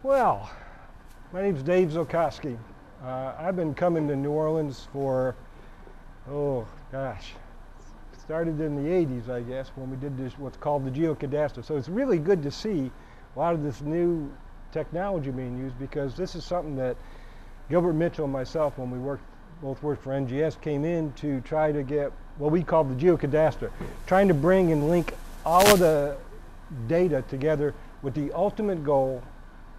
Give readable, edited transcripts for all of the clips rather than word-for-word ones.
Well, my name's Dave Zilkoski. I've been coming to New Orleans for, oh gosh, started in the 80s, I guess, when we did this, what's called the geocadastre. So it's really good to see a lot of this new technology being used, because this is something that Gilbert Mitchell and myself, when we both worked for NGS, came in to try to get what we call the geocadastre, trying to bring and link all of the data together with the ultimate goal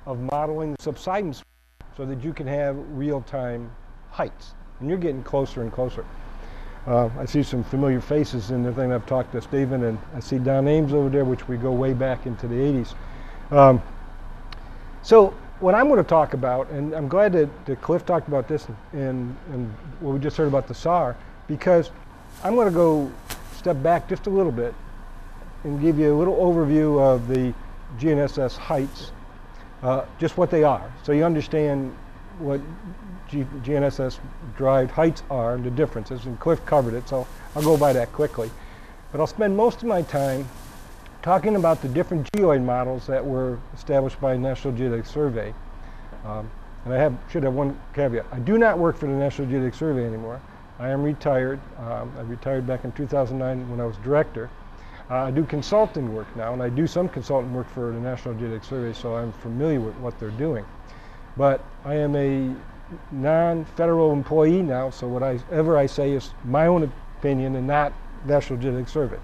of modeling the subsidence so that you can have real-time heights. And you're getting closer and closer. I see some familiar faces in the thing. I've talked to Stephen, and I see Don Ames over there, which we go way back into the 80s. So what I'm going to talk about, and I'm glad that Cliff talked about this and what we just heard about the SAR, because I'm going to go step back just a little bit and give you a little overview of the GNSS heights, just what they are, so you understand what GNSS-Derived heights are and the differences, and Cliff covered it, so I'll go by that quickly. But I'll spend most of my time talking about the different geoid models that were established by the National Geodetic Survey. And I should have one caveat. I do not work for the National Geodetic Survey anymore. I am retired. I retired back in 2009 when I was director. I do consulting work now, and I do some consulting work for the National Geodetic Survey, so I'm familiar with what they're doing. But I am a non-federal employee now, so whatever I say is my own opinion and not National Geodetic Survey.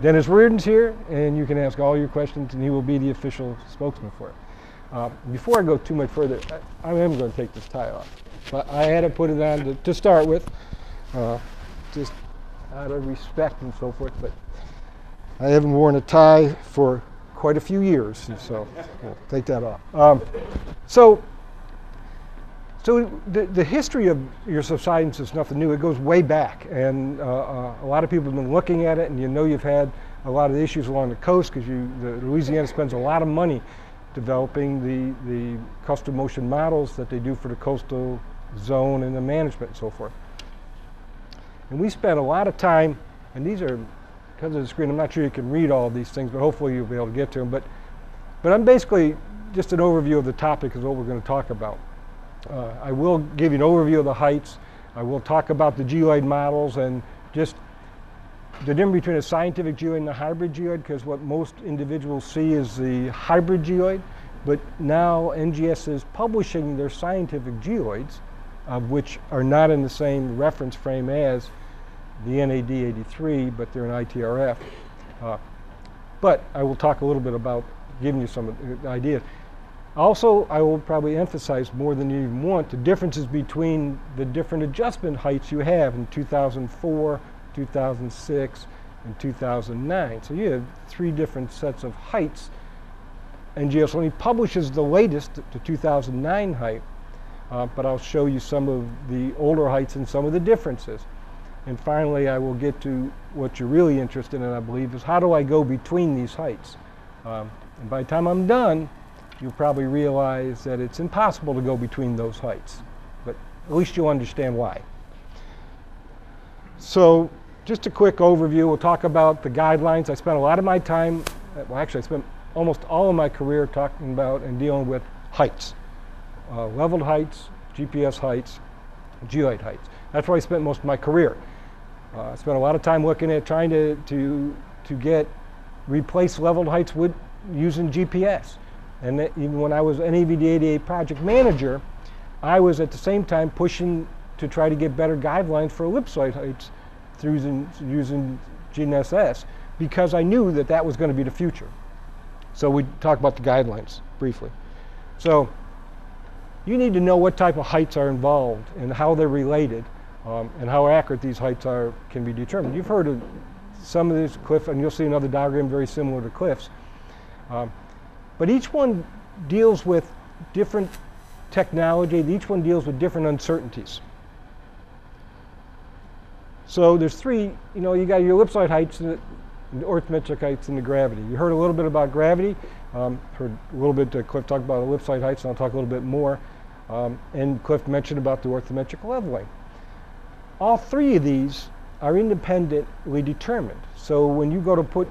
Dennis Reardon's here, and you can ask all your questions, and he will be the official spokesman for it. Before I go too much further, I am going to take this tie off. But I had to put it on to start with, just out of respect and so forth. But I haven't worn a tie for quite a few years, and so we'll take that off. So the history of your subsidence is nothing new. It goes way back, and a lot of people have been looking at it, and you know you've had a lot of issues along the coast, because Louisiana spends a lot of money developing the custom motion models that they do for the coastal zone and the management and so forth. And we spent a lot of time, and these are, because of the screen, I'm not sure you can read all of these things, but hopefully you'll be able to get to them. But I'm basically just an overview of the topic is what we're going to talk about. I will give you an overview of the heights. I will talk about the geoid models and just the difference between a scientific geoid and a hybrid geoid, because what most individuals see is the hybrid geoid, but now NGS is publishing their scientific geoids, which are not in the same reference frame as the NAD 83, but they're an ITRF. But I will talk a little bit about giving you some ideas. Also, I will probably emphasize more than you even want the differences between the different adjustment heights you have in 2004, 2006, and 2009. So you have 3 different sets of heights. NGS only publishes the latest, the 2009 height, but I'll show you some of the older heights and some of the differences. And finally, I will get to what you're really interested in, I believe, is how do I go between these heights? And by the time I'm done, you'll probably realize that it's impossible to go between those heights, but at least you'll understand why. So just a quick overview. We'll talk about the guidelines. I spent a lot of my time, well actually I spent almost all of my career talking about and dealing with heights. Leveled heights, GPS heights, geoid heights. That's where I spent most of my career. I spent a lot of time looking at trying to replace leveled heights with using GPS. And even when I was NAVD 88 project manager, I was at the same time pushing to try to get better guidelines for ellipsoid heights through using GNSS, because I knew that that was going to be the future. So we talk about the guidelines briefly. So you need to know what type of heights are involved and how they're related, and how accurate these heights can be determined. You've heard of some of this, Cliff, and you'll see another diagram very similar to Cliff's. But each one deals with different technology. Each one deals with different uncertainties. So there's 3, you got your ellipsoid heights, the orthometric heights, and the gravity. You heard a little bit about gravity. Heard a little bit, Cliff talked about ellipsoid heights, and I'll talk a little bit more. And Cliff mentioned about the orthometric leveling. All 3 of these are independently determined. So when you go to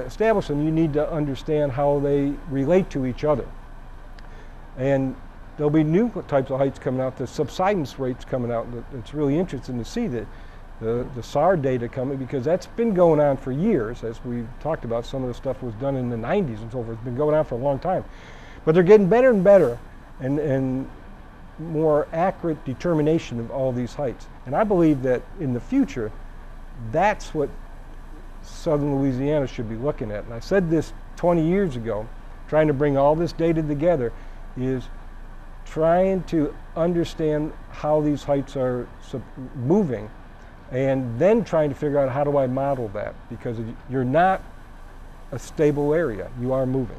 establish them, you need to understand how they relate to each other. And there'll be new types of heights coming out, the subsidence rates coming out. It's really interesting to see the SAR data coming, because that's been going on for years. As we talked about, some of the stuff was done in the 90s and so forth. It's been going on for a long time. But they're getting better and better, and more accurate determination of all these heights. And I believe that in the future, that's what southern Louisiana should be looking at. And I said this 20 years ago, trying to bring all this data together, is trying to understand how these heights are moving, and then trying to figure out how do I model that, because you're not a stable area, you are moving.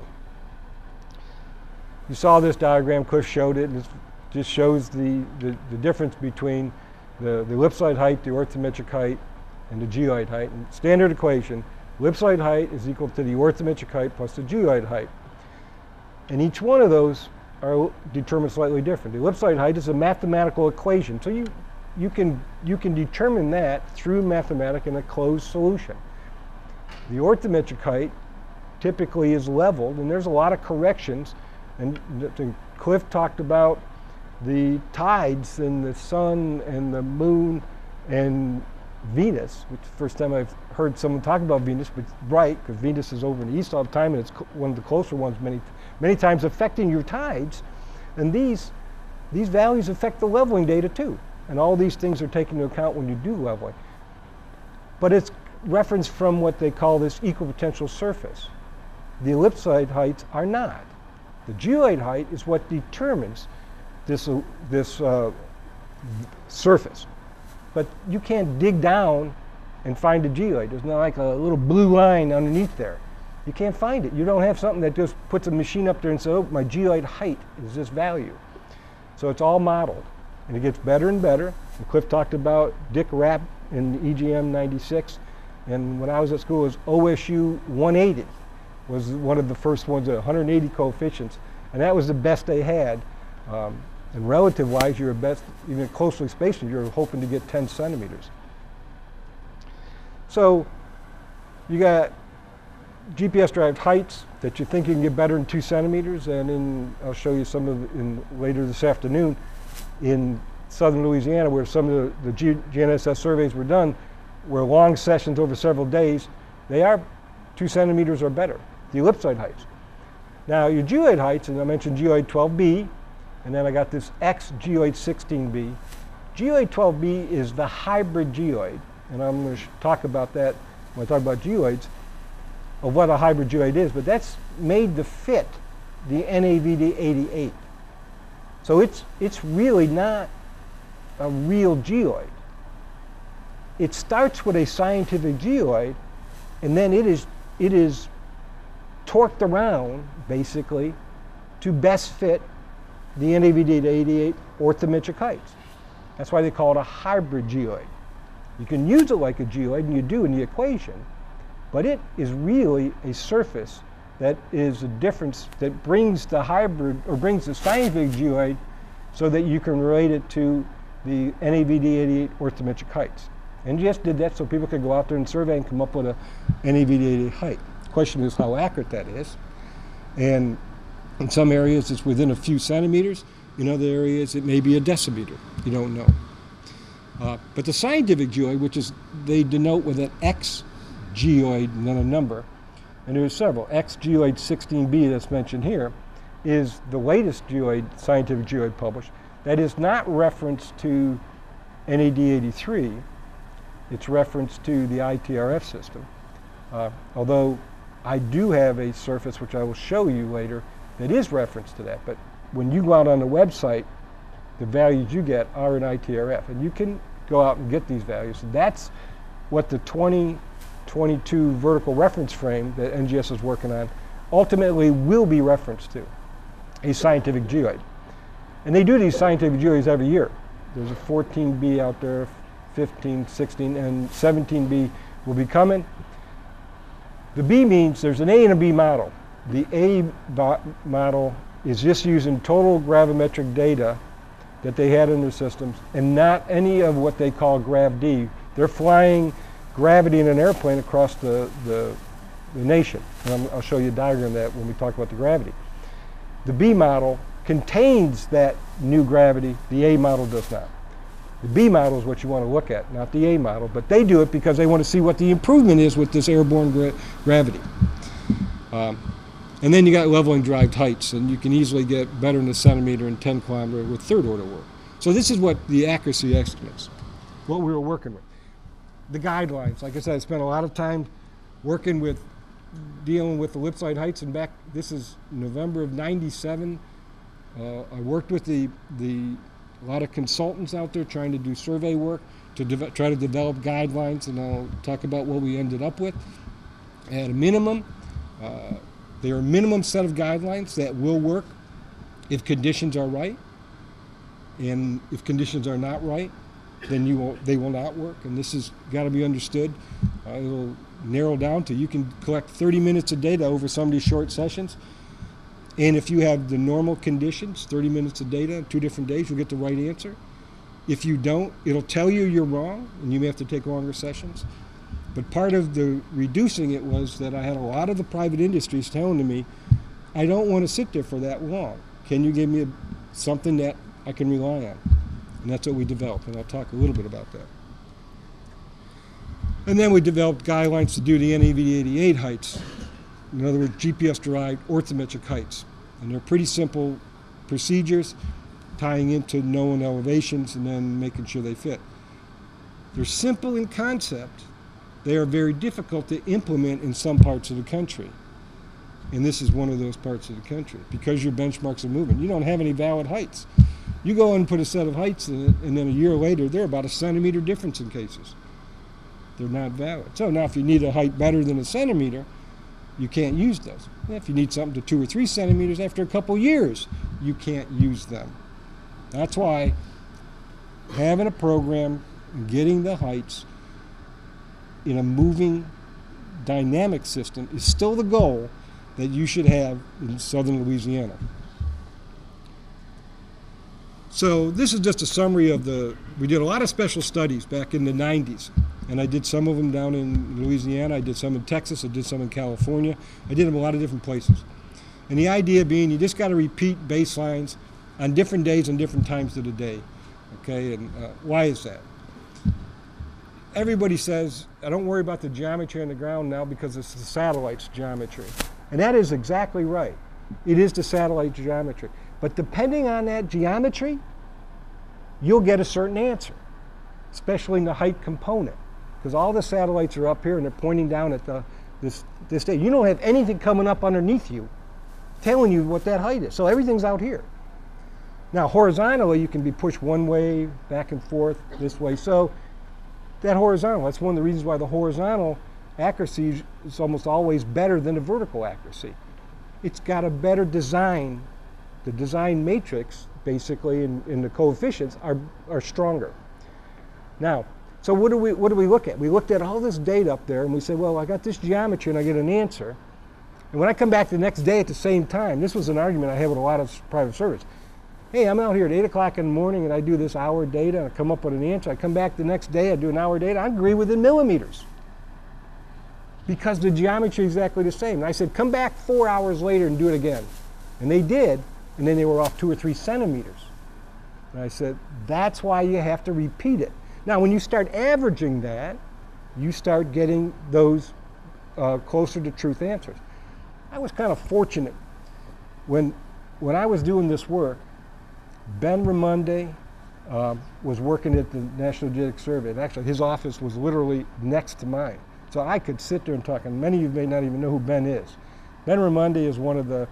You saw this diagram, Cliff showed it, and it just shows the difference between the ellipsoid height, the orthometric height, and the geoid height. And standard equation, ellipsoid height is equal to the orthometric height plus the geoid height. And each one of those are determined slightly different. The ellipsoid height is a mathematical equation, so you can determine that through mathematics in a closed solution. The orthometric height typically is leveled, and there's a lot of corrections. And Cliff talked about the tides and the sun and the moon and Venus, which is the first time I've heard someone talk about Venus, but it's right, because Venus is over in the east all the time, and it's one of the closer ones many times affecting your tides. And these values affect the leveling data too. And all these things are taken into account when you do leveling. But it's referenced from what they call this equipotential surface. The ellipsoid heights are not. The geoid height is what determines this surface. But you can't dig down and find a geoid. There's not like a little blue line underneath there. You can't find it. You don't have something that just puts a machine up there and says, oh, my geoid height is this value. So it's all modeled. And it gets better and better. And Cliff talked about Dick Rapp in EGM 96. And when I was at school, it was OSU 180 was one of the first ones at 180 coefficients. And that was the best they had. And relative-wise, you're best, even closely spaced, you're hoping to get 10 centimeters. So you got GPS-derived heights that you think you can get better than 2 centimeters, and I'll show you some of later this afternoon in southern Louisiana, where some of the GNSS surveys were done, were long sessions over several days. They are 2 centimeters or better, the ellipsoid heights. Now your geoid heights, and I mentioned geoid 12B, and then I got this X geoid 16B. Geoid 12B is the hybrid geoid, and I'm going to talk about that when I talk about geoids, of what a hybrid geoid is, but that's made to fit the NAVD 88. So it's really not a real geoid. It starts with a scientific geoid, and then it is torqued around, basically, to best fit the NAVD 88 orthometric heights. That's why they call it a hybrid geoid. You can use it like a geoid, and you do in the equation, but it is really a surface that is a difference that brings the hybrid, or brings the scientific geoid, so that you can relate it to the NAVD 88 orthometric heights. And just did that so people could go out there and survey and come up with a NAVD 88 height. The question is how accurate that is. And in some areas it's within a few centimeters. In other areas it may be a decimeter. You don't know. But the scientific geoid, which is, they denote with an X geoid and then a number, and there's several. X geoid 16B that's mentioned here is the latest geoid, scientific geoid published. That is not referenced to NAD 83. It's referenced to the ITRF system. Although I do have a surface, which I will show you later, that is referenced to that. But when you go out on the website, the values you get are in ITRF. And you can go out and get these values. That's what the 2022 vertical reference frame that NGS is working on ultimately will be referenced to, a scientific geoid. And they do these scientific geoids every year. There's a 14B out there, 15, 16, and 17B will be coming. The B means there's an A and a B model. The A model is just using total gravimetric data that they had in their systems, and not any of what they call grav-D. They're flying gravity in an airplane across the nation. And I'll show you a diagram of that when we talk about the gravity. The B model contains that new gravity. The A model does not. The B model is what you want to look at, not the A model, but they do it because they want to see what the improvement is with this airborne gravity. And then you got leveling derived heights, and you can easily get better than a centimeter and 10 kilometer with third order work. So this is what the accuracy estimates, what we were working with. The guidelines, like I said, I spent a lot of time working with, dealing with ellipsoid heights, and back, this is November of '97. I worked with a lot of consultants out there trying to do survey work to try to develop guidelines, and I'll talk about what we ended up with. At a minimum, there are a minimum set of guidelines that will work if conditions are right, and if conditions are not right, then they will not work, and this has got to be understood. It'll narrow down to you can collect 30 minutes of data over some of these short sessions, and if you have the normal conditions, 30 minutes of data, 2 different days, you'll get the right answer. If you don't, it'll tell you you're wrong, and you may have to take longer sessions. But part of the reducing it was that I had a lot of the private industries telling to me, I don't want to sit there for that long. Can you give me something that I can rely on? And that's what we developed, and I'll talk a little bit about that. And then we developed guidelines to do the NAV88 heights. In other words, GPS-derived orthometric heights. And they're pretty simple procedures, tying into known elevations and then making sure they fit. They're simple in concept. They are very difficult to implement in some parts of the country. And this is one of those parts of the country. Because your benchmarks are moving, you don't have any valid heights. You go and put a set of heights in it, and then a year later, they're about a centimeter difference in cases. They're not valid. So now if you need a height better than a centimeter, you can't use those. If you need something to 2 or 3 centimeters after a couple years, you can't use them. That's why having a program and getting the heights in a moving dynamic system is still the goal that you should have in southern Louisiana. So this is just a summary of we did a lot of special studies back in the 90s, and I did some of them down in Louisiana, I did some in Texas, I did some in California, I did them a lot of different places. And the idea being you just got to repeat baselines on different days and different times of the day, okay, and why is that? Everybody says, I don't worry about the geometry on the ground now because it's the satellite's geometry. And that is exactly right. It is the satellite geometry. But depending on that geometry, you'll get a certain answer, especially in the height component, because all the satellites are up here and they're pointing down at this day. You don't have anything coming up underneath you telling you what that height is. So everything's out here. Now, horizontally, you can be pushed one way, back and forth, this way. So that horizontal, that's one of the reasons why the horizontal accuracy is almost always better than the vertical accuracy. It's got a better design. The design matrix, basically, and the coefficients are stronger. Now, so what do we look at? We looked at all this data up there, and we said, well, I got this geometry, and I get an answer. And when I come back the next day at the same time, this was an argument I had with a lot of private servers. Hey, I'm out here at 8 o'clock in the morning, and I do this hour data, and I come up with an answer. I come back the next day, I do an hour data. I agree within millimeters because the geometry is exactly the same. And I said, come back 4 hours later and do it again. And they did, and then they were off 2 or 3 centimeters. And I said, that's why you have to repeat it. Now, when you start averaging that, you start getting those closer to truth answers. I was kind of fortunate. When I was doing this work, Ben Raimondi was working at the National Geodetic Survey. And actually, his office was literally next to mine. So I could sit there and talk, and many of you may not even know who Ben is. Ben Raimondi is one of the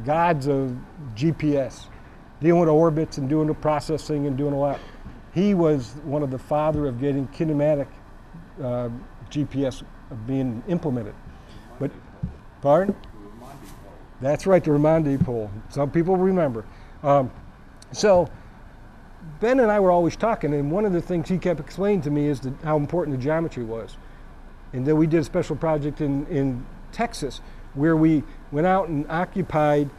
gods of GPS, dealing with orbits and doing the processing and doing a lot. He was one of the father of getting kinematic GPS being implemented. But, pardon? That's right, the Raimondi pole. Some people remember. So Ben and I were always talking, and one of the things he kept explaining to me is how important the geometry was. And then we did a special project in Texas where we went out and occupied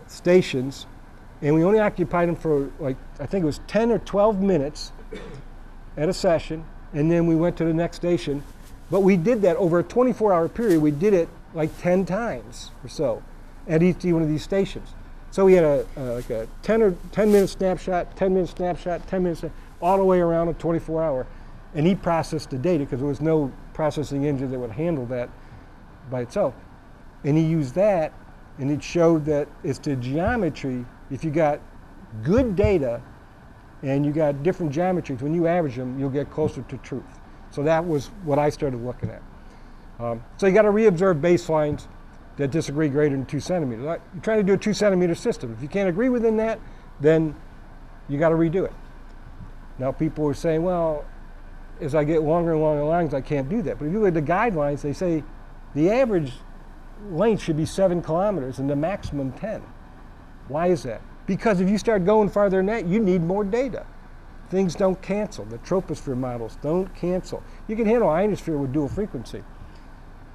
stations, and we only occupied them for, like, I think it was 10 or 12 minutes at a session, and then we went to the next station. But we did that over a 24-hour period. We did it like 10 times or so at each one of these stations. So we had like a 10-minute snapshot, 10-minute snapshot, 10 minutes, all the way around a 24-hour. And he processed the data because there was no processing engine that would handle that by itself. And he used that, and it showed that it's the geometry. If you got good data and you got different geometries, when you average them, you'll get closer to truth. So that was what I started looking at. So you got to reobserve baselines that disagree greater than 2 centimeters. You're trying to do a 2-centimeter system. If you can't agree within that, then you got to redo it. Now people are saying, well, as I get longer and longer lines, I can't do that. But if you look at the guidelines, they say the average length should be 7 kilometers and the maximum 10. Why is that? Because if you start going farther than that, you need more data. Things don't cancel. The troposphere models don't cancel. You can handle ionosphere with dual frequency,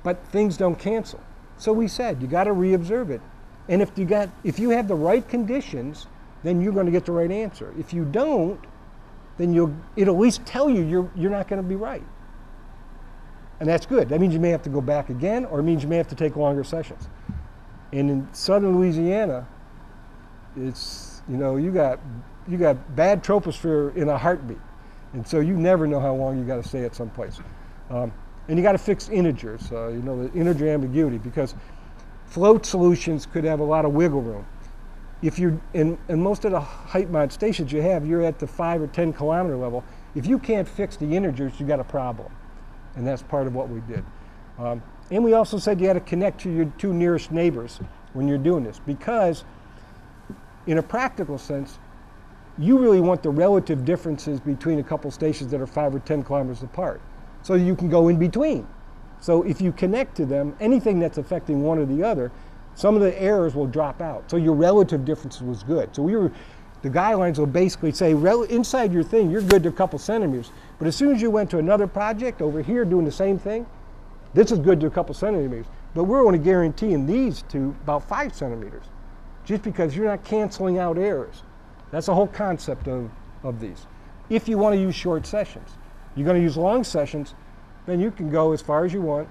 but things don't cancel. So we said, you got to reobserve it. And if you have the right conditions, then you're going to get the right answer. If you don't, then it'll at least tell you you're not going to be right. And that's good. That means you may have to go back again, or it means you may have to take longer sessions. And in southern Louisiana, it's, you got bad troposphere in a heartbeat. And so you never know how long you got to stay at some place. And you got to fix integers, the integer ambiguity, because float solutions could have a lot of wiggle room. If you're in most of the height mod stations you're at the 5 or 10 kilometer level. If you can't fix the integers, you got a problem. And that's part of what we did. And we also said you had to connect to your 2 nearest neighbors when you're doing this, because in a practical sense, you really want the relative differences between a couple stations that are 5 or 10 kilometers apart, so you can go in between. So if you connect to them, anything that's affecting one or the other, some of the errors will drop out. So your relative difference was good. So the guidelines will basically say, inside your thing, you're good to a couple centimeters. But as soon as you went to another project over here doing the same thing, this is good to a couple centimeters. But we're only guaranteeing these to about 5 centimeters, just because you're not canceling out errors. That's the whole concept of these. If you want to use short sessions. You're going to use long sessions, then you can go as far as you want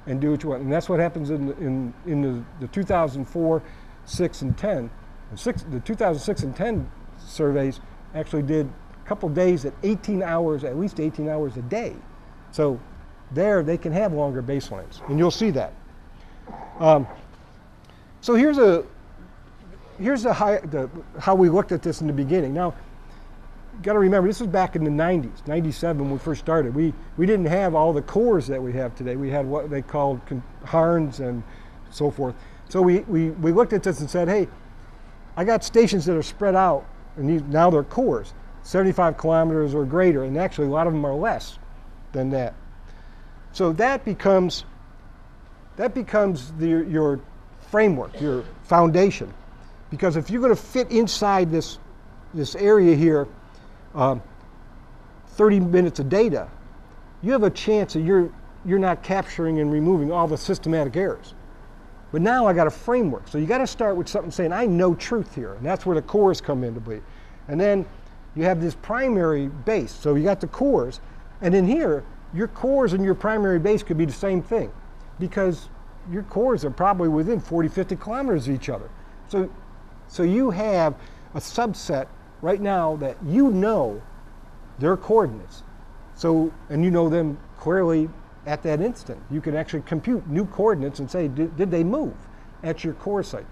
and do what you want. And that's what happens in the 2004, 6, and 10. The 2006 and 10 surveys actually did a couple days at 18 hours, at least 18 hours a day. So there they can have longer baselines, and you'll see that. So here's how we looked at this in the beginning. Now, you got to remember, this was back in the 90s, 97 when we first started. We didn't have all the cores that we have today. We had what they called Harns and so forth. So we looked at this and said, hey, I got stations that are spread out, and now they're cores, 75 kilometers or greater, and actually a lot of them are less than that. So that becomes your framework, your foundation. Because if you're going to fit inside this area here, 30 minutes of data, you have a chance that you're not capturing and removing all the systematic errors. But now I got a framework. So you got to start with something saying, I know truth here. And that's where the cores come into play. And then you have this primary base. So you got the cores. And in here, your cores and your primary base could be the same thing, because your cores are probably within 40, 50 kilometers of each other. So you have a subset right now that you know their coordinates. So, and you know them clearly at that instant. You can actually compute new coordinates and say, did they move at your core site?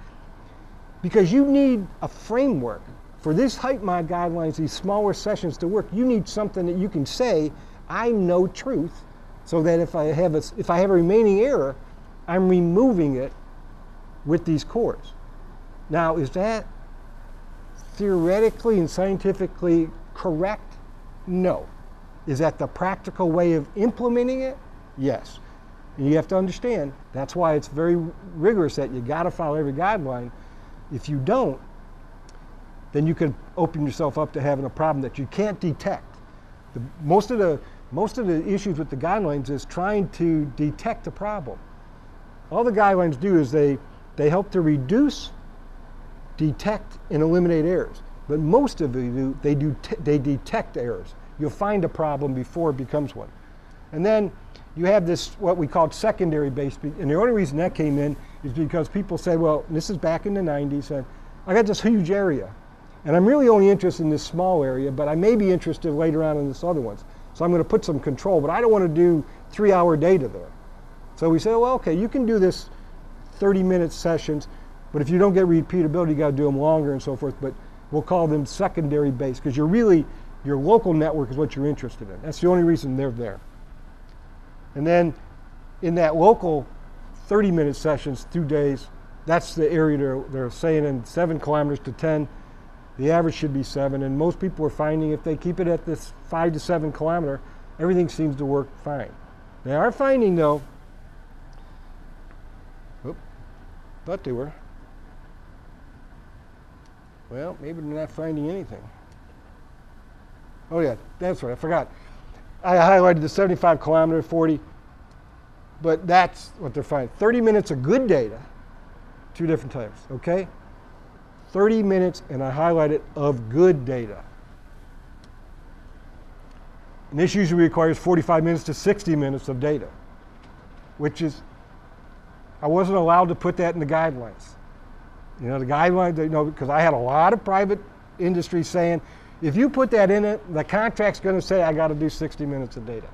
Because you need a framework for this height mod guidelines, these smaller sessions to work. You need something that you can say, I know truth, so that if I have a remaining error, I'm removing it with these cores. Now, is that theoretically and scientifically correct? No. Is that the practical way of implementing it? Yes. And you have to understand, that's why it's very rigorous that you got to follow every guideline. If you don't, then you could open yourself up to having a problem that you can't detect. Most of the issues with the guidelines is trying to detect the problem. All the guidelines do is they help to reduce, detect, and eliminate errors. But most of them they detect errors. You'll find a problem before it becomes one. And then you have this, what we call secondary base. And the only reason that came in is because people say, well, this is back in the 90s, and I got this huge area, and I'm really only interested in this small area, but I may be interested later on in this other ones. So I'm going to put some control, but I don't want to do 3-hour data there. So we say, well, okay, you can do this 30-minute sessions, but if you don't get repeatability, you got to do them longer and so forth, but we'll call them secondary based, because your local network is what you're interested in. That's the only reason they're there. And then in that local 30-minute sessions, 2 days, that's the area they're saying in 7 kilometers to 10. The average should be 7, and most people are finding if they keep it at this 5 to 7 kilometer, everything seems to work fine. They are finding, though, thought they were. Well, maybe they're not finding anything. Oh yeah, that's right, I forgot. I highlighted the 75 kilometer, 40, but that's what they're finding. 30 minutes of good data, 2 different types, okay? 30 minutes, and I highlighted of good data. And this usually requires 45 minutes to 60 minutes of data, which is, I wasn't allowed to put that in the guidelines. You know, the guidelines, you know, because I had a lot of private industry saying, if you put that in it, the contract's going to say I got to do 60 minutes of data.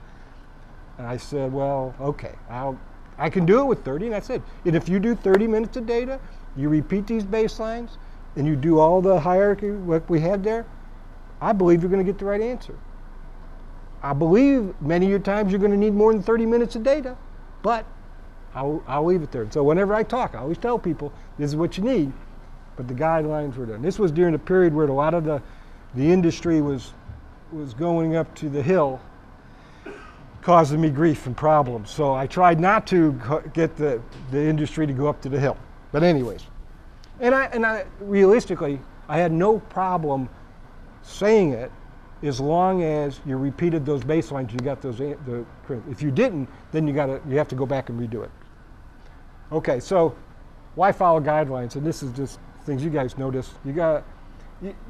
And I said, well, okay, I can do it with 30, and that's it. And if you do 30 minutes of data, you repeat these baselines, and you do all the hierarchy what we had there, I believe you're going to get the right answer. I believe many of your times you're going to need more than 30 minutes of data, but I'll leave it there. So whenever I talk, I always tell people, this is what you need, but the guidelines were done. This was during a period where a lot of the industry was going up to the hill, causing me grief and problems. So I tried not to get the industry to go up to the hill. But anyways, and I realistically, I had no problem saying it as long as you repeated those baselines, you got those. If you didn't, then you have to go back and redo it. Okay, so why follow guidelines? And this is just things you guys notice.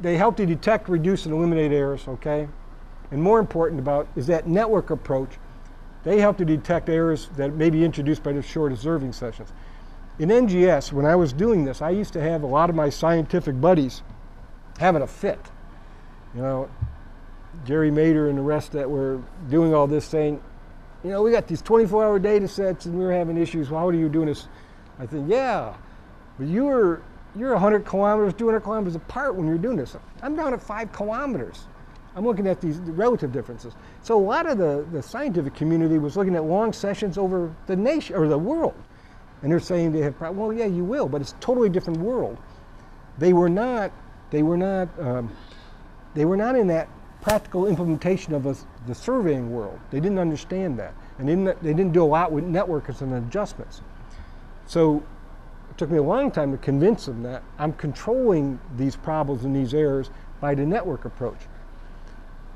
They help to detect, reduce, and eliminate errors, okay? And more important is that network approach. They help to detect errors that may be introduced by the short observing sessions. In NGS, when I was doing this, I used to have a lot of my scientific buddies having a fit. You know, Jerry Mader and the rest that were doing all this saying, you know, we got these 24-hour data sets and we're having issues. Why are you doing this? I think, yeah, but you're 100 kilometers, 200 kilometers apart when you're doing this. I'm down at 5 kilometers. I'm looking at the relative differences. So a lot of the scientific community was looking at long sessions over the nation or the world. And they're saying they have problems. Well, yeah, you will, but it's a totally different world. They were not in that practical implementation of the surveying world. They didn't understand that. And they didn't do a lot with networks and adjustments. So it took me a long time to convince them that I'm controlling these problems and these errors by the network approach.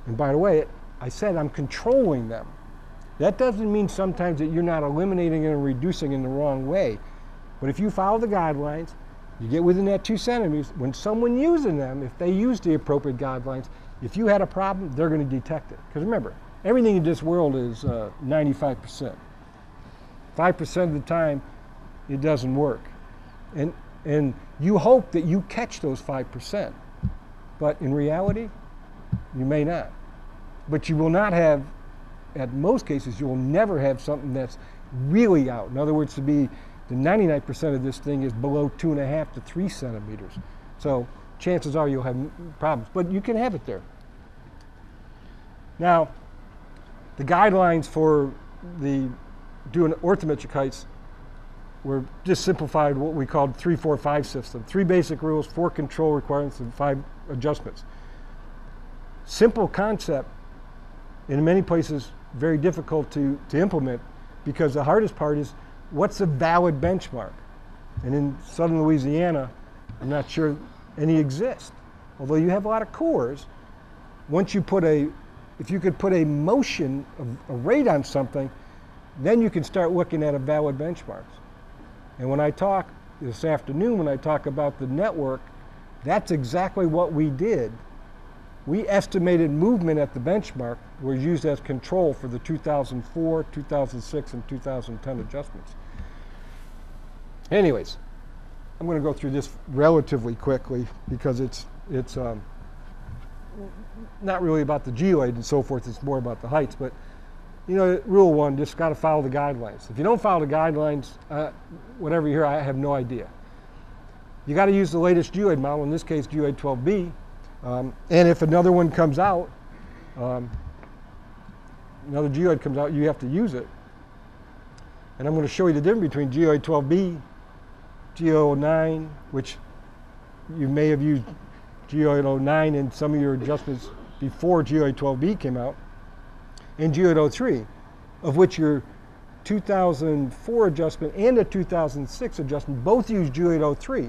And by the way, I said I'm controlling them. That doesn't mean sometimes that you're not eliminating and reducing in the wrong way. But if you follow the guidelines, you get within that 2 centimeters, when someone using them, if they use the appropriate guidelines, if you had a problem, they're going to detect it. Because remember, everything in this world is 95%. 5% of the time, it doesn't work. And you hope that you catch those 5%. But in reality, you may not. But you will not have, at most cases, you will never have something that's really out. In other words, to be the 99% of this thing is below 2.5 to 3 centimeters. So chances are you'll have problems, but you can have it there. Now, the guidelines for doing orthometric heights were just simplified what we called 3-4-5 system. 3 basic rules, 4 control requirements, and 5 adjustments. Simple concept, in many places very difficult to implement, because the hardest part is what's a valid benchmark? And in southern Louisiana, I'm not sure any exist. Although you have a lot of cores, once you if you could put a motion, a rate on something, then you can start looking at a valid benchmarks. And when I talk this afternoon, when I talk about the network, that's exactly what we did. We estimated movement at the benchmark was used as control for the 2004, 2006, and 2010 adjustments. Anyways, I'm going to go through this relatively quickly because it's not really about the geoid and so forth. It's more about the heights. But you know, rule one, just got to follow the guidelines. If you don't follow the guidelines, whatever you hear, I have no idea. You got to use the latest geoid model, in this case GEOID 12B. And if another one comes out, another geoid comes out, you have to use it. And I'm going to show you the difference between GEOID 12B, GEOID 09, which you may have used GEOID 09 in some of your adjustments before GEOID 12B came out, and GEOID 03, of which your 2004 adjustment and the 2006 adjustment both use GEOID 03.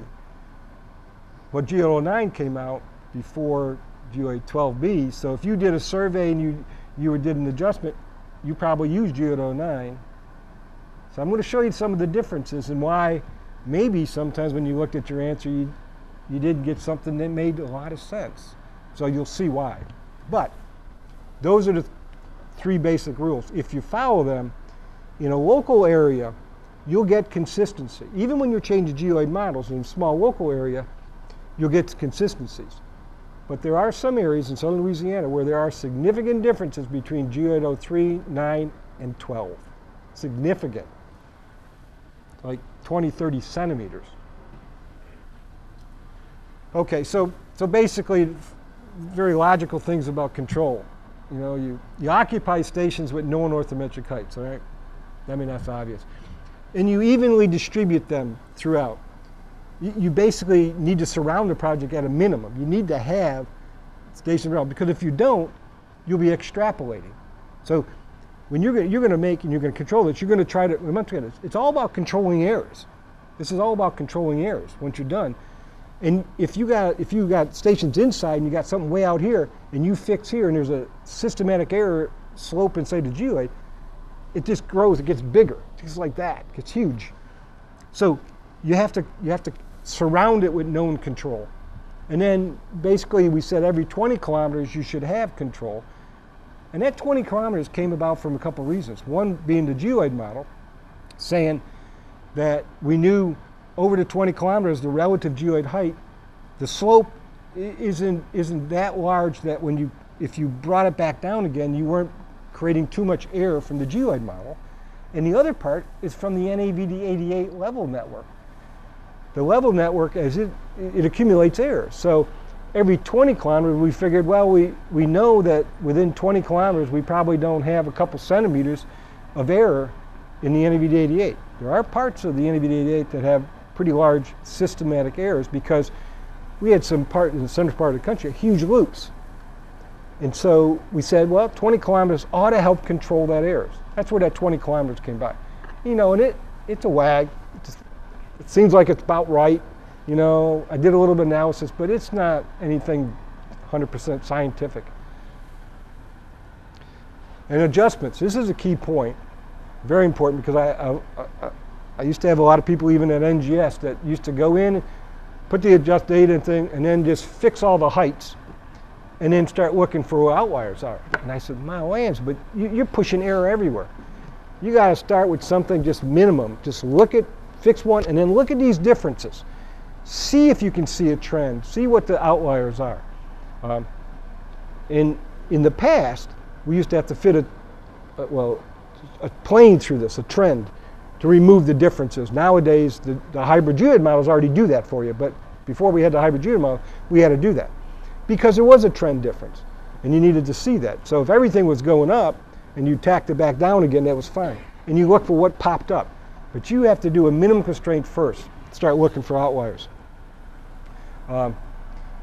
But GEOID 09 came out before GEOID 12B, so if you did a survey and you did an adjustment, you probably used GEOID 09. So I'm going to show you some of the differences and why maybe sometimes when you looked at your answer, you did get something that made a lot of sense. So you'll see why. But those are the three basic rules. If you follow them, in a local area, you'll get consistency. Even when you're changing geoid models in a small local area, you'll get consistencies. But there are some areas in southern Louisiana where there are significant differences between GEOID 03, 9, and 12. Significant. Like 20, 30 centimeters. Okay, so basically, very logical things about control. You know, you occupy stations with known orthometric heights, all right? I mean, that's obvious. And you evenly distribute them throughout. You basically need to surround the project at a minimum. You need to have stations around, because if you don't, you'll be extrapolating. So when you're going to make and you're going to control this, you're going to try to, remember, it's all about controlling errors. This is all about controlling errors once you're done. And if you got stations inside and you got something way out here and you fix here and there's a systematic error slope inside the geoid, it just grows, it gets bigger, just like that, it gets huge. So you have to surround it with known control. And then basically we said every 20 kilometers you should have control. And that 20 kilometers came about from a couple of reasons. One being the geoid model, saying that we knew over the 20 kilometers, the relative geoid height, the slope isn't that large that if you brought it back down again, you weren't creating too much error from the geoid model. And the other part is from the NAVD88 level network. The level network, as it accumulates errors. So every 20 kilometers, we figured, well, we know that within 20 kilometers, we probably don't have a couple centimeters of error in the NAVD88. There are parts of the NAVD88 that have pretty large systematic errors because we had some part in the center part of the country, huge loops. And so we said, well, 20 kilometers ought to help control that errors. That's where that 20 kilometers came by. You know, and it's a wag. It seems like it's about right. You know, I did a little bit of analysis, but it's not anything 100% scientific. And adjustments. This is a key point. Very important, because I used to have a lot of people even at NGS that used to go in, put the adjust data thing, and then just fix all the heights, and then start looking for where outliers are. And I said, my lands, but you're pushing error everywhere. You got to start with something just minimum. Just look at, fix one, and then look at these differences. See if you can see a trend. See what the outliers are. In the past, we used to have to fit a plane through this, a trend, to remove the differences. Nowadays, the hybrid geoid models already do that for you, but before we had the hybrid geoid model, we had to do that because there was a trend difference, and you needed to see that. So if everything was going up and you tacked it back down again, that was fine. And you look for what popped up. But you have to do a minimum constraint first. Start looking for outliers. And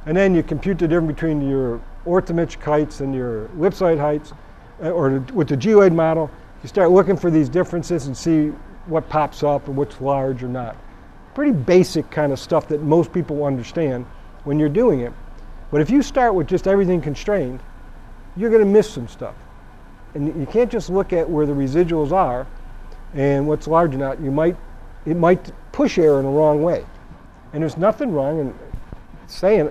then you compute the difference between your orthometric heights and your ellipsoid heights, or with the geoid model. You start looking for these differences and see what pops up or what's large or not. Pretty basic kind of stuff that most people understand when you're doing it. But if you start with just everything constrained, you're going to miss some stuff. And you can't just look at where the residuals are and what's large or not. It might push error in the wrong way. And there's nothing wrong in saying,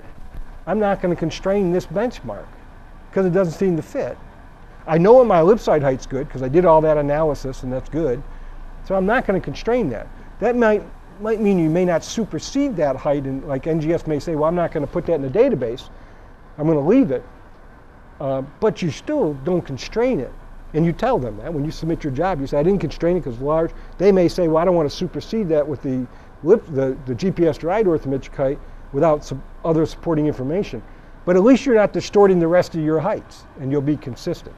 I'm not going to constrain this benchmark because it doesn't seem to fit. I know my ellipsoid height's good because I did all that analysis and that's good. So I'm not going to constrain that. That might might mean you may not supersede that height, and like NGS may say, well, I'm not going to put that in the database. I'm going to leave it. But you still don't constrain it. And you tell them that when you submit your job. You say, I didn't constrain it because it's large. They may say, well, I don't want to supersede that with the GPS-derived orthometric height without some other supporting information. But at least you're not distorting the rest of your heights, and you'll be consistent.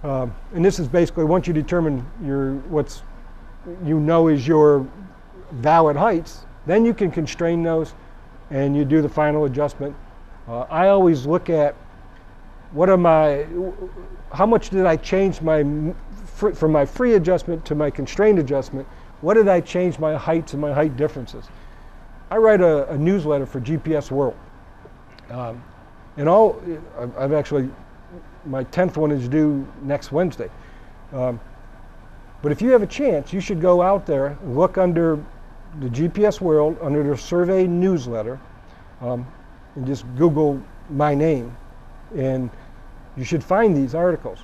And this is basically, once you determine what's you know is your valid heights, then you can constrain those, and you do the final adjustment. I always look at how much did I change from my free adjustment to my constrained adjustment? What did I change my heights and my height differences? I write a newsletter for GPS World. I've actually, my 10th one is due next Wednesday. But if you have a chance, you should go out there and look under the GPS World, under their survey newsletter, and just Google my name, and you should find these articles.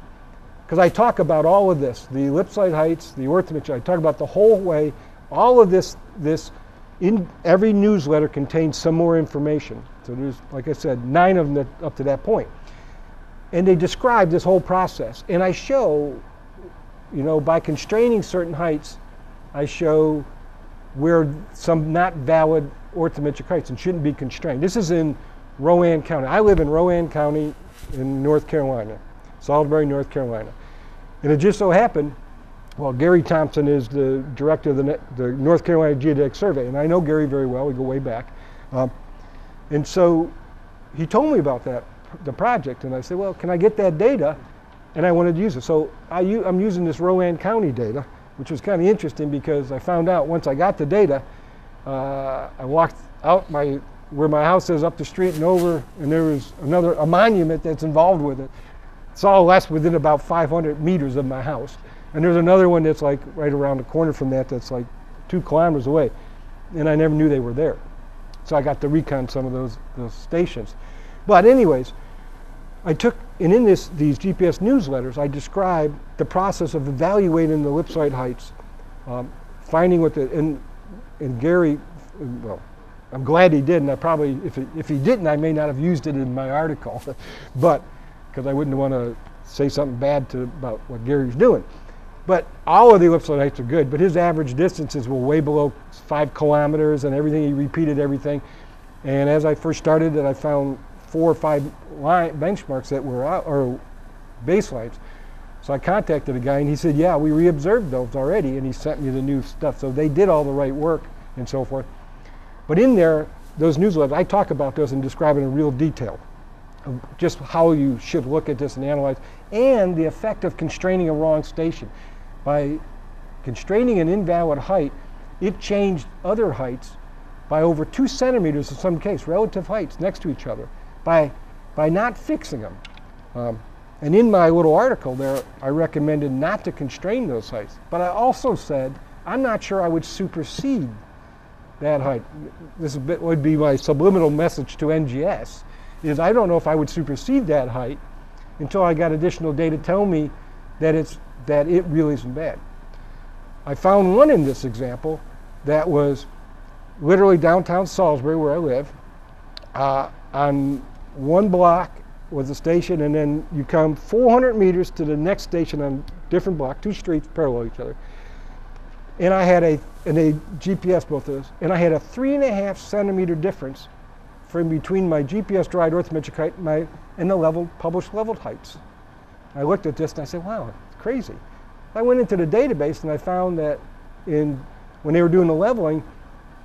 Because I talk about all of this, the ellipsoid heights, the orthometric, I talk about the whole way, all of this in every newsletter contains some more information. So there's, like I said, 9 of them up to that point. And they describe this whole process. And I show, by constraining certain heights, I show where some not valid orthometric heights and shouldn't be constrained. This is in Rowan County. I live in Rowan County in North Carolina, Salisbury, North Carolina. And it just so happened, well, Gary Thompson is the director of the North Carolina Geodetic Survey, and I know Gary very well. We go way back. And so he told me about the project, and I said, well, can I get that data? And I wanted to use it. So I'm using this Rowan County data, which was kind of interesting because I found out once I got the data, I walked out where my house is up the street and over, and there was a monument that's involved with it. It's all less within about 500 meters of my house. And there's another one that's like right around the corner from that's like 2 kilometers away. And I never knew they were there. So I got to recon some of those stations. But anyways, and in these GPS newsletters, I describe the process of evaluating the ellipsoid heights, finding and Gary, well, I'm glad he did, and I probably, if he didn't, I may not have used it in my article, but because I wouldn't want to say something bad about what Gary's doing. But all of the ellipsoid heights are good, but his average distances were way below 5 kilometers and everything. He repeated everything. And as I first started it, I found 4 or 5 benchmarks that were out, or baselines. So I contacted a guy, and he said, yeah, we reobserved those already, and he sent me the new stuff. So they did all the right work and so forth. But in there, those newsletters, I talk about those and describe it in real detail, of just how you should look at this and analyze, and the effect of constraining a wrong station. By constraining an invalid height, it changed other heights by over 2 centimeters in some case, relative heights next to each other, by not fixing them. And in my little article there, I recommended not to constrain those heights. But I also said, I'm not sure I would supersede that height. This would be my subliminal message to NGS, is I don't know if I would supersede that height until I got additional data to tell me that it really isn't bad. I found one in this example that was literally downtown Salisbury, where I live. On one block was a station, and then you come 400 meters to the next station on a different block, 2 streets parallel each other. And I had a GPS both of those, and I had a 3.5 centimeter difference from between my GPS-derived orthometric height and the published leveled heights. I looked at this and I said, wow, it's crazy. I went into the database and I found that when they were doing the leveling,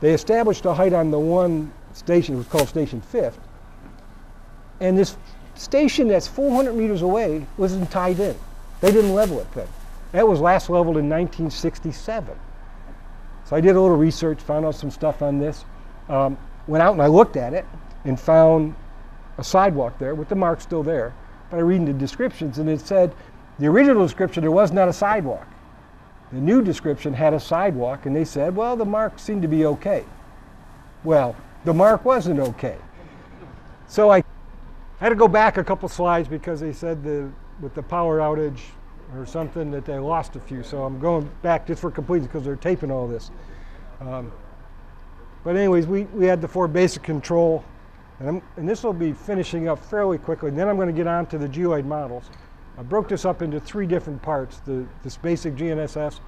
they established a height on the one station, it was called Station 5th, and this station that's 400 meters away wasn't tied in. They didn't level it then. That was last leveled in 1967. So I did a little research, found out some stuff on this, went out and I looked at it and found a sidewalk there with the mark still there. But I read the descriptions and it said, the original description, there was not a sidewalk. The new description had a sidewalk, and they said, well, the mark seemed to be okay. Well, the mark wasn't okay. So I had to go back a couple slides because they said with the power outage, or something that they lost a few. So I'm going back just for completeness because they're taping all this. But anyways, we had the 4 basic control, and this will be finishing up fairly quickly. And then I'm going to get on to the geoid models. I broke this up into 3 different parts, this basic GNSS,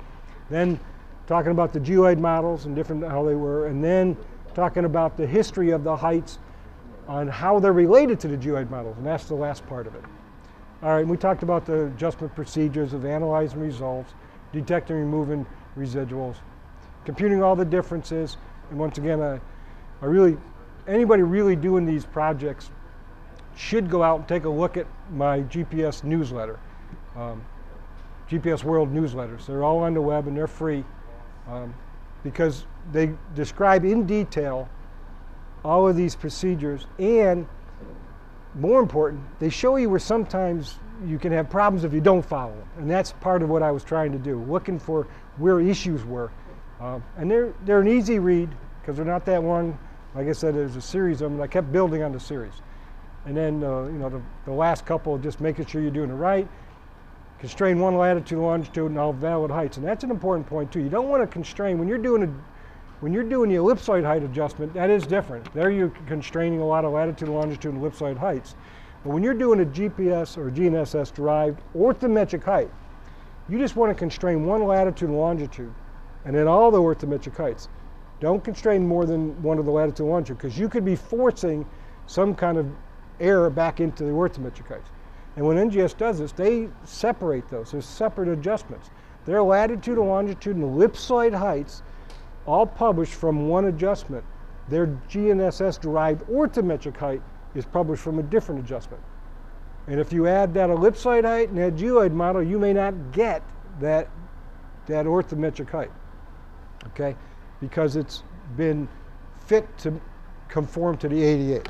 then talking about the geoid models and different how they were, and then talking about the history of the heights on how they're related to the geoid models, and that's the last part of it. All right, and we talked about the adjustment procedures of analyzing results, detecting and removing residuals, computing all the differences, and once again, anybody really doing these projects should go out and take a look at my GPS newsletter, GPS World newsletters. They're all on the web and they're free because they describe in detail all of these procedures, and more important, they show you where sometimes you can have problems if you don't follow them. And that's part of what I was trying to do, looking for where issues were. And they're an easy read because they're not that long. Like I said, there's a series of them, and I kept building on the series. And then, the last couple, just making sure you're doing it right. Constrain 1 latitude, longitude, and all valid heights. And that's an important point too. You don't want to constrain when you're doing the ellipsoid height adjustment. That is different. There you're constraining a lot of latitude, longitude, and ellipsoid heights. But when you're doing a GPS or GNSS-derived orthometric height, you just want to constrain 1 latitude and longitude, and then all the orthometric heights. Don't constrain more than 1 of the latitude and longitude, because you could be forcing some kind of error back into the orthometric heights. And when NGS does this, they separate those. There's separate adjustments. Their latitude and longitude and ellipsoid heights all published from one adjustment. Their GNSS-derived orthometric height is published from a different adjustment. And if you add that ellipsoid height and that geoid model, you may not get that orthometric height, okay? Because it's been fit to conform to the 88.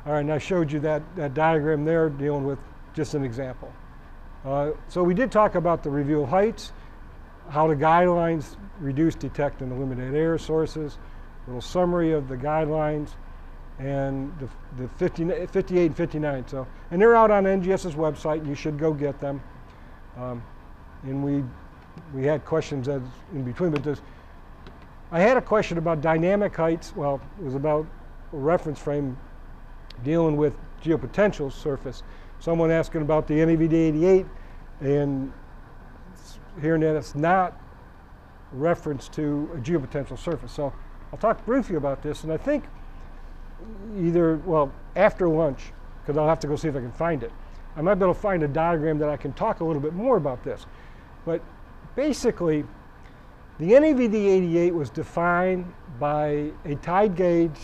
All right, and I showed you that diagram there dealing with just an example. So we did talk about the review of heights, how the guidelines reduce, detect, and eliminate error sources, a little summary of the guidelines, and the 58 and 59. So, and they're out on NGS's website, and you should go get them. And we had questions as in between, but I had a question about dynamic heights. Well, it was about a reference frame dealing with geopotential surface. Someone asking about the NAVD88 and hearing that it's not reference to a geopotential surface. So I'll talk briefly about this, and I think after lunch, because I'll have to go see if I can find it, I might be able to find a diagram that I can talk a little bit more about this. But basically, the NAVD88 was defined by a tide gauge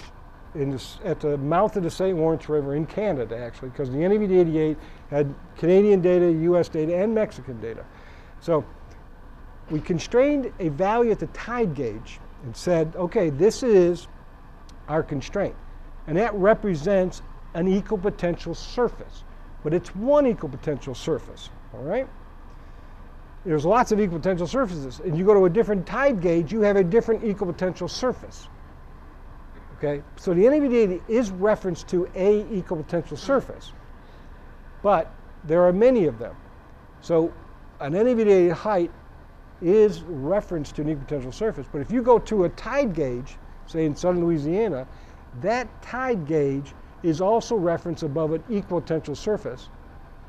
at the mouth of the St. Lawrence River in Canada, actually, because the NAVD88 had Canadian data, US data, and Mexican data. So we constrained a value at the tide gauge and said, okay, this is our constraint. And that represents an equipotential surface. But it's one equipotential surface, all right? There's lots of equipotential surfaces. And you go to a different tide gauge, you have a different equipotential surface. Okay, so the NAVD88 is reference to a equipotential surface, but there are many of them. So an NAVD88 height is reference to an equipotential surface, but if you go to a tide gauge, say in southern Louisiana, that tide gauge is also reference above an equipotential surface,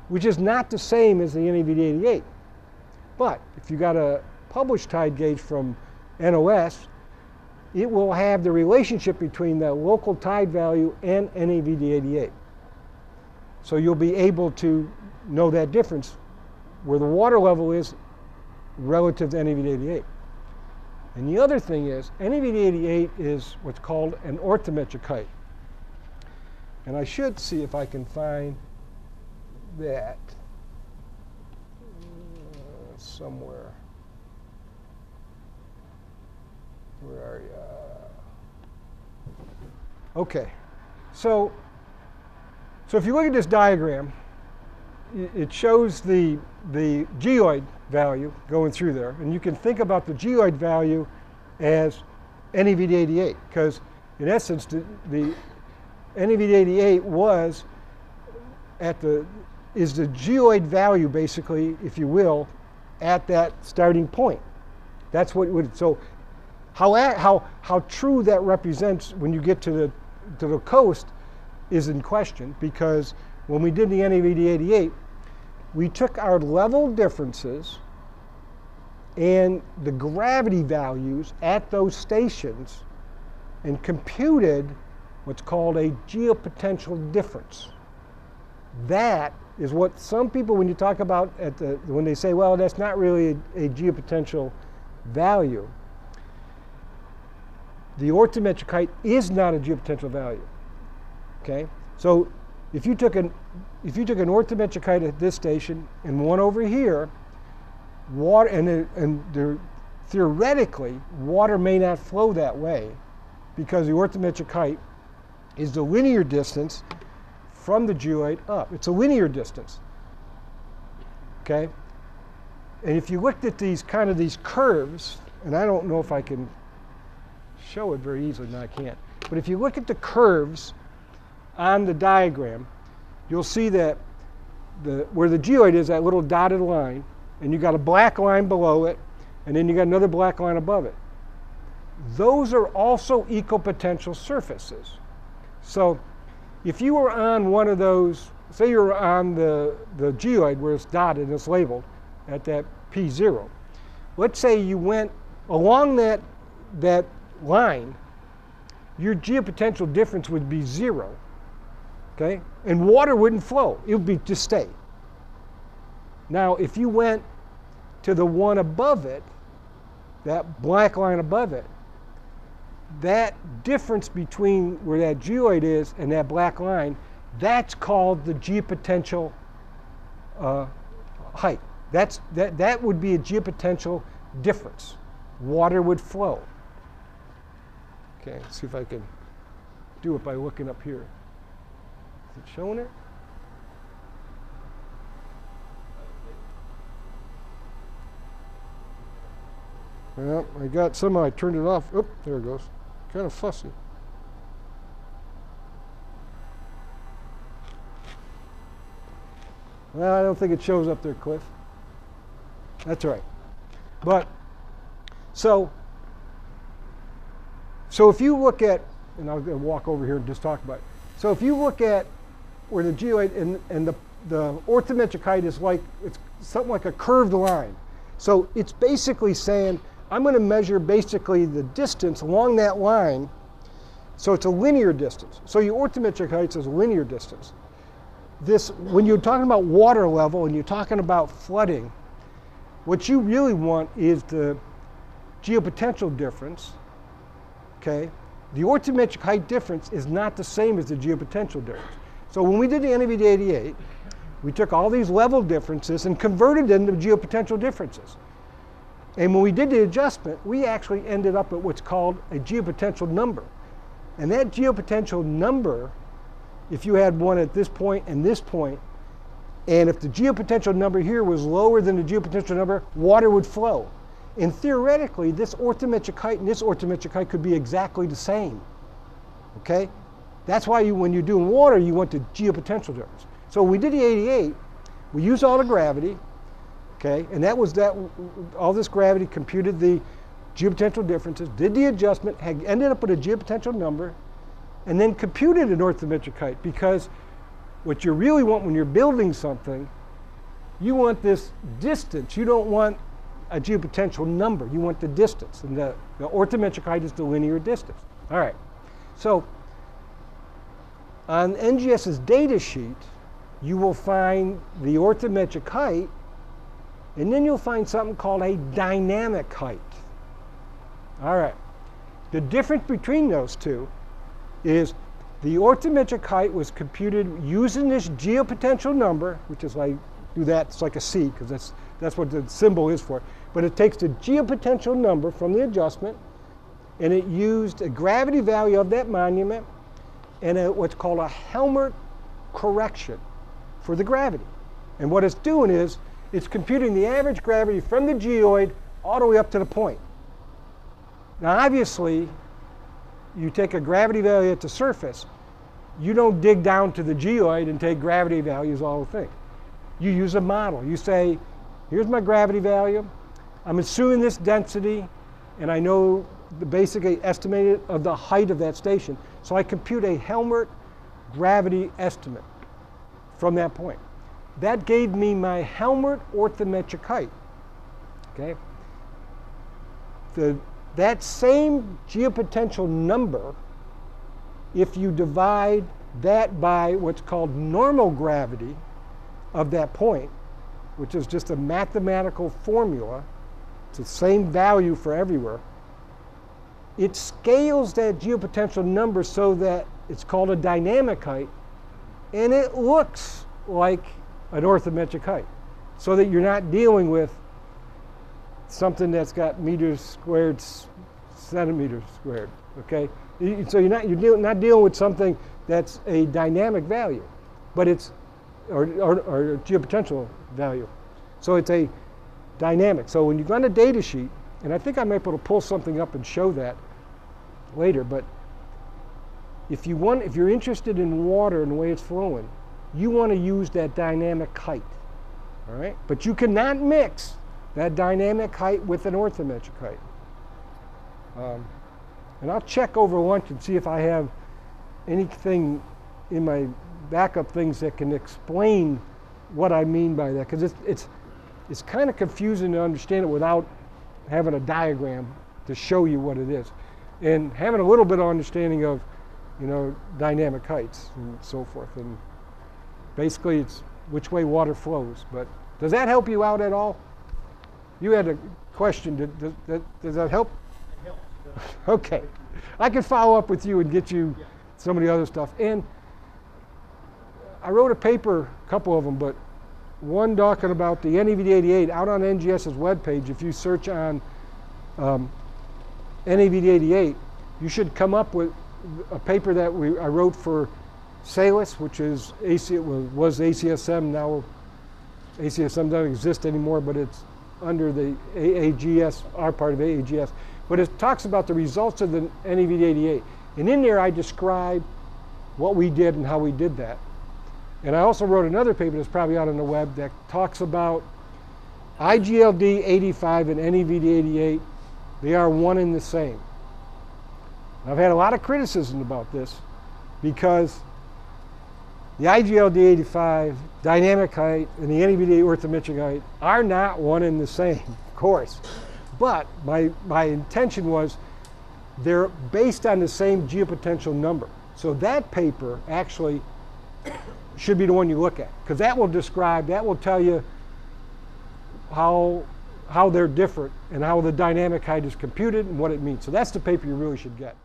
which is not the same as the NAVD88. But if you got a published tide gauge from NOS, it will have the relationship between that local tide value and NAVD88. So you'll be able to know that difference where the water level is relative to NAVD88. And the other thing is, NAVD88 is what's called an orthometric height. And I should see if I can find that somewhere. Where are you? Okay, so if you look at this diagram, it shows the geoid value going through there, and you can think about the geoid value as NAVD88, because in essence the NAVD88 was at the is the geoid value, basically, if you will, at that starting point. That's what it would, so how true that represents when you get to the coast is in question, because when we did the NAVD 88, we took our level differences and the gravity values at those stations and computed what's called a geopotential difference. That is what some people, when you talk about when they say, well, that's not really a geopotential value. The orthometric height is not a geopotential value. Okay, so if you took an orthometric height at this station and one over here, theoretically water may not flow that way, because the orthometric height is the linear distance from the geoid up. It's a linear distance. Okay, and if you looked at these curves, and I don't know if I can show it very easily, no I can't, but if you look at the curves on the diagram, you'll see that where the geoid is, that little dotted line, and you got a black line below it, and then you got another black line above it. Those are also equipotential surfaces. So if you were on one of those, say you were on the geoid where it's dotted and it's labeled at that P0, let's say you went along that line, your geopotential difference would be 0. Okay? And water wouldn't flow. It would be just stay. Now, if you went to the one above it, that black line above it, that difference between where that geoid is and that black line, that's called the geopotential height. That would be a geopotential difference. Water would flow. Okay, let's see if I can do it by looking up here. Is it showing it? Well, I got somehow I turned it off. Oop, there it goes. Kind of fussy. Well, I don't think it shows up there, Cliff. That's right. But so if you look at, and I'll walk over here and just talk about it. So if you look at where the geoid and the orthometric height is like, it's something like a curved line. So it's basically saying, I'm going to measure basically the distance along that line. So it's a linear distance. So your orthometric height is a linear distance. When you're talking about water level and you're talking about flooding, what you really want is the geopotential difference. Okay? The orthometric height difference is not the same as the geopotential difference. So when we did the NAVD 88, we took all these level differences and converted them to geopotential differences. And when we did the adjustment, we actually ended up at what's called a geopotential number. And that geopotential number, if you had one at this point and this point, and if the geopotential number here was lower than the geopotential number, water would flow. And theoretically, this orthometric height and this orthometric height could be exactly the same. Okay? That's why when you're doing water, you want the geopotential difference. So when we did the 88, we used all the gravity, okay? And all this gravity computed the geopotential differences, did the adjustment, ended up with a geopotential number, and then computed an orthometric height, because what you really want when you're building something, you want this distance. You don't want a geopotential number. You want the distance. And the orthometric height is the linear distance. All right. So on NGS's data sheet, you will find the orthometric height, and then you'll find something called a dynamic height. All right. The difference between those two is the orthometric height was computed using this geopotential number, which is like, do that, it's like a C, because that's what the symbol is for. But it takes the geopotential number from the adjustment, and it used a gravity value of that monument and what's called a Helmert correction for the gravity. And what it's doing is it's computing the average gravity from the geoid all the way up to the point. Now obviously, you take a gravity value at the surface, you don't dig down to the geoid and take gravity values all the thing. you use a model. You say, here's my gravity value. I'm assuming this density, and I know the basically estimated of the height of that station. So I compute a Helmert gravity estimate from that point. That gave me my Helmert orthometric height. Okay. That same geopotential number, if you divide that by what's called normal gravity of that point, which is just a mathematical formula, it's the same value for everywhere, it scales that geopotential number so that it's called a dynamic height, and it looks like an orthometric height, so that you're not dealing with something that's got meters squared, centimeters squared, okay? So you're not dealing with something that's a dynamic value, but it's, or a geopotential value. So it's a dynamic. So when you run a data sheet, and I think I might be able to pull something up and show that later, but if you're interested in water and the way it's flowing, you want to use that dynamic height, all right? But you cannot mix that dynamic height with an orthometric height. And I'll check over lunch and see if I have anything in my backup things that can explain what I mean by that, because it's kind of confusing to understand it without having a diagram to show you what it is, and having a little bit of understanding of, you know, dynamic heights and so forth. And basically, it's which way water flows. But does that help you out at all? You had a question. Does that help? It helps. Okay. I can follow up with you and get you some of the other stuff. And I wrote a paper, a couple of them, but one talking about the NAVD88 out on NGS's webpage. If you search on NAVD88, you should come up with a paper that I wrote for SALIS, which is was ACSM. Now ACSM doesn't exist anymore, but it's under the AAGS, our part of AAGS. But it talks about the results of the NAVD88. And in there I describe what we did and how we did that. And I also wrote another paper that's probably out on the web that talks about IGLD 85 and NAVD 88. They are one and the same. I've had a lot of criticism about this because the IGLD 85 dynamic height and the NAVD orthometric height are not one and the same, of course. But my intention was they're based on the same geopotential number. So that paper actually should be the one you look at, because that will tell you how they're different and how the dynamic height is computed and what it means. So that's the paper you really should get.